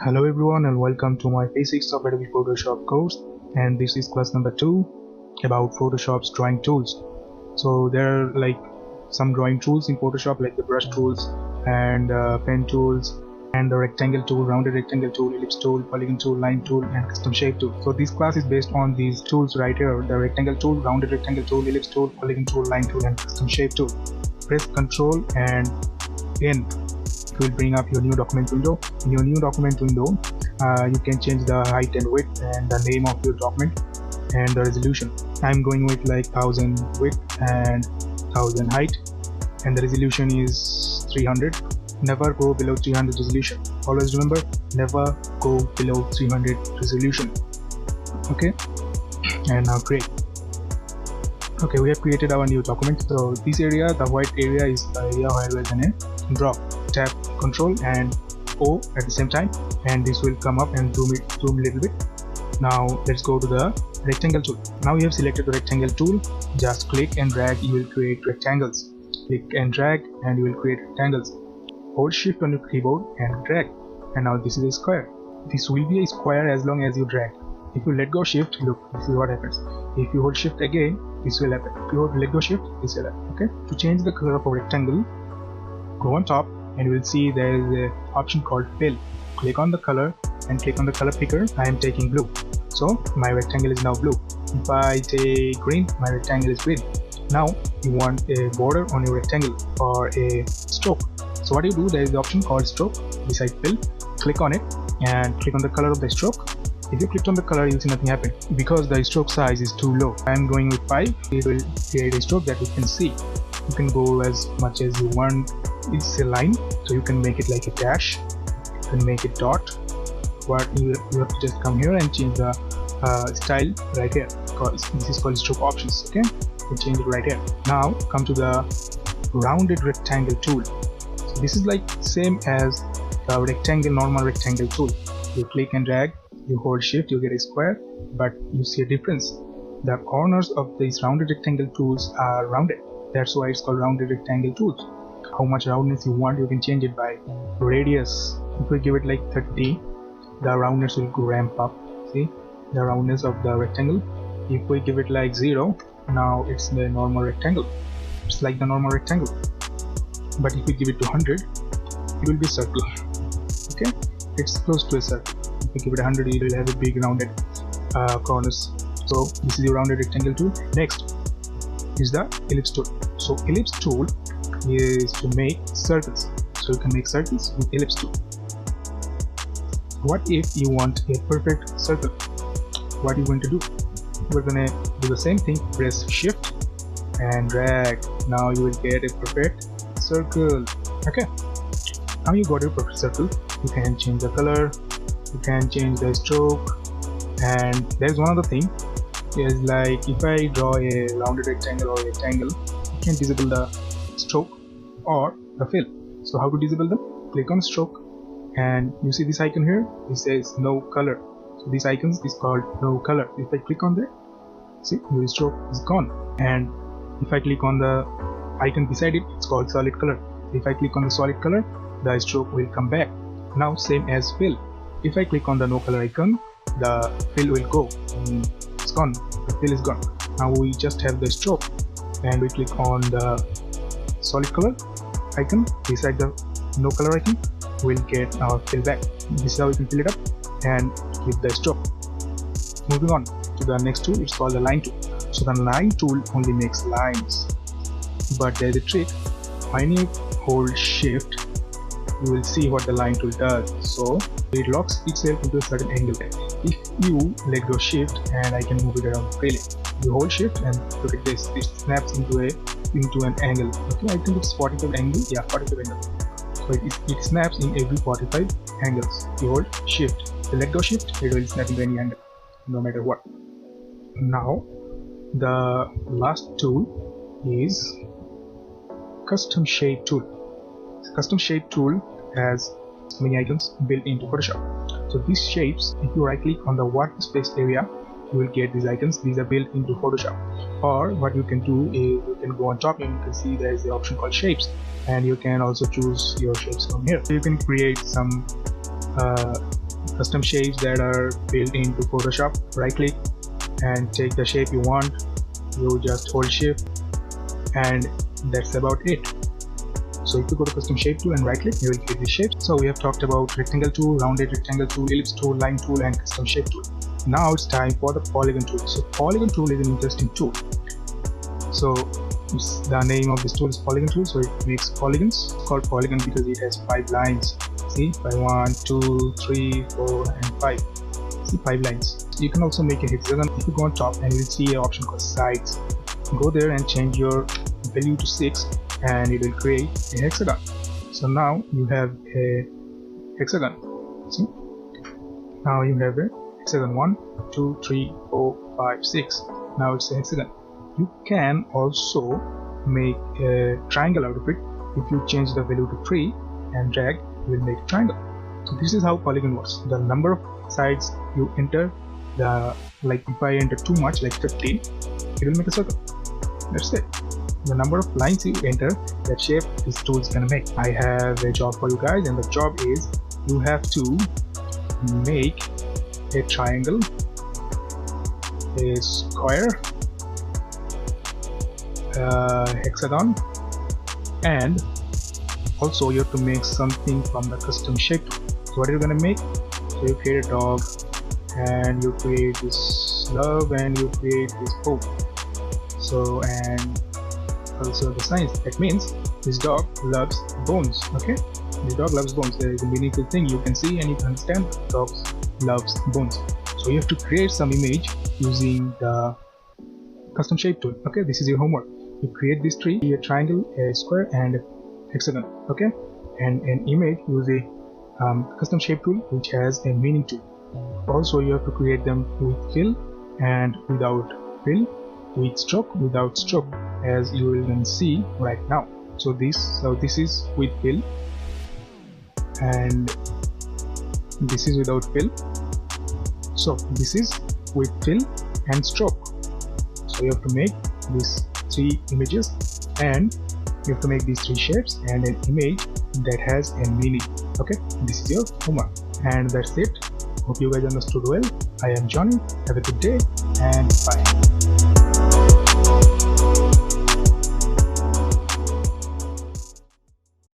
Hello everyone and welcome to my basics of Adobe Photoshop course, and this is class number 2 about Photoshop's drawing tools. So there are like some drawing tools in Photoshop like the brush tools and pen tools and the rectangle tool, rounded rectangle tool, ellipse tool, polygon tool, line tool and custom shape tool. So this class is based on these tools right here: the rectangle tool, rounded rectangle tool, ellipse tool, polygon tool, line tool and custom shape tool. Press Ctrl and N. It will bring up your new document window. In your new document window, you can change the height and width and the name of your document and the resolution. I'm going with like 1000 width and 1000 height, and the resolution is 300. Never go below 300 resolution. Always remember, never go below 300 resolution. Okay, and now create. Okay, we have created our new document. So this area, the white area, is the area where we're gonna draw. Tap Ctrl and O at the same time, and this will come up and zoom a little bit. Now let's go to the rectangle tool. Now you have selected the rectangle tool. Just click and drag. You will create rectangles. Click and drag, and you will create rectangles. Hold Shift on your keyboard and drag. And now this is a square. This will be a square as long as you drag. If you let go Shift, look, this is what happens. If you hold Shift again, this will happen. If you let go Shift, this will happen. Okay. To change the color of a rectangle, go on top, and you will see there is an option called fill. Click on the color and click on the color picker. I am taking blue, so my rectangle is now blue. If I take green, my rectangle is green. Now you want a border on your rectangle or a stroke. So what you do, there is the option called stroke beside fill. Click on it and click on the color of the stroke. If you clicked on the color, you'll see nothing happen because the stroke size is too low. I am going with 5. It will create a stroke that you can see. You can go as much as you want. It's a line, so you can make it like a dash, you can make it dot. What you have to just come here and change the style right here, because this is called stroke options. Okay, you change it right here. Now come to the rounded rectangle tool. So this is like same as the normal rectangle tool. You click and drag, you hold Shift, you get a square, but you see a difference. The corners of these rounded rectangle tools are rounded. That's why it's called rounded rectangle tools. How much roundness you want, you can change it by radius. If we give it like 30, the roundness will go ramp up. See the roundness of the rectangle. If we give it like 0, now it's the normal rectangle. It's like the normal rectangle. But if we give it to 100, it will be circle. Okay, it's close to a circle. If we give it 100, it will have a big rounded corners. So this is the rounded rectangle tool. Next is the ellipse tool. So ellipse tool is to make circles. So you can make circles with ellipse tool. What if you want a perfect circle? What are you going to do? We're gonna do the same thing. Press Shift and drag. Now you will get a perfect circle. Okay, now you got a perfect circle. You can change the color, you can change the stroke, and there's one other thing. Is like if I draw a rounded rectangle or a rectangle, you can disable the stroke or the fill. So how to disable them? Click on stroke, and you see this icon here. It says no color. So this icon is called no color. If I click on that, see your stroke is gone. And if I click on the icon beside it, it's called solid color. If I click on the solid color, the stroke will come back. Now same as fill. If I click on the no color icon, the fill will go. It's gone. The fill is gone. Now we just have the stroke, and we click on the solid color icon beside the no color icon. We'll get our fill back. This is how we can fill it up and keep the stroke. Moving on to the next tool, it's called the line tool. So the line tool only makes lines, but there's a trick. When you hold Shift, you will see what the line tool does. So it locks itself into a certain angle. If you let go Shift, and I can move it around freely. You hold Shift and look at this. It snaps into an angle. Okay, I think it's 45 angle. Yeah, 45 angle. So it snaps in every 45 angles. You hold Shift. You let go Shift, it will snap into any angle, no matter what. Now the last tool is custom shape tool. Custom shape tool has many icons built into Photoshop. So these shapes, if you right click on the workspace area, you will get these icons. These are built into Photoshop. Or what you can do is you can go on top and you can see there is the option called shapes, and you can also choose your shapes from here. So you can create some custom shapes that are built into Photoshop. Right click and take the shape you want. You just hold shift and that's about it. So if you go to custom shape tool and right click, you will create this shape. So we have talked about rectangle tool, rounded rectangle tool, ellipse tool, line tool, and custom shape tool. Now it's time for the polygon tool. So polygon tool is an interesting tool. So the name of this tool is polygon tool. So it makes polygons. It's called polygon because it has 5 lines. See, by 1, 2, 3, 4, and 5. See, 5 lines. You can also make a hexagon. If you go on top and you'll see an option called sides. Go there and change your value to 6 and it will create a hexagon. So now you have a hexagon. See, now you have a hexagon 1, 2, 3, 4, 5, 6. Now it's a hexagon. You can also make a triangle out of it. If you change the value to 3 and drag, you will make a triangle. So this is how polygon works. The number of sides you enter, like if I enter too much, like 15, it will make a circle. That's it. The number of lines you enter, that shape this tool is gonna make. I have a job for you guys, and the job is you have to make a triangle, a square, a hexagon, and also you have to make something from the custom shape tool. So what are you gonna make? So you create a dog, and you create this love, and you create this hope. So and also the signs. That means this dog loves bones. Okay, this dog loves bones. There is a meaningful thing you can see and you can understand. Dog loves bones. So you have to create some image using the custom shape tool. Okay, this is your homework. You create this tree, a triangle, a square, and a hexagon. Okay, and an image use a custom shape tool which has a meaning to. Also, you have to create them with fill and without fill, with stroke, without stroke, as you will then see right now. So this is with fill and this is without fill. So this is with fill and stroke. So you have to make these 3 images and you have to make these 3 shapes and an image that has a meaning. Okay, this is your homework and that's it. Hope you guys understood well. I am Johnny. Have a good day and bye.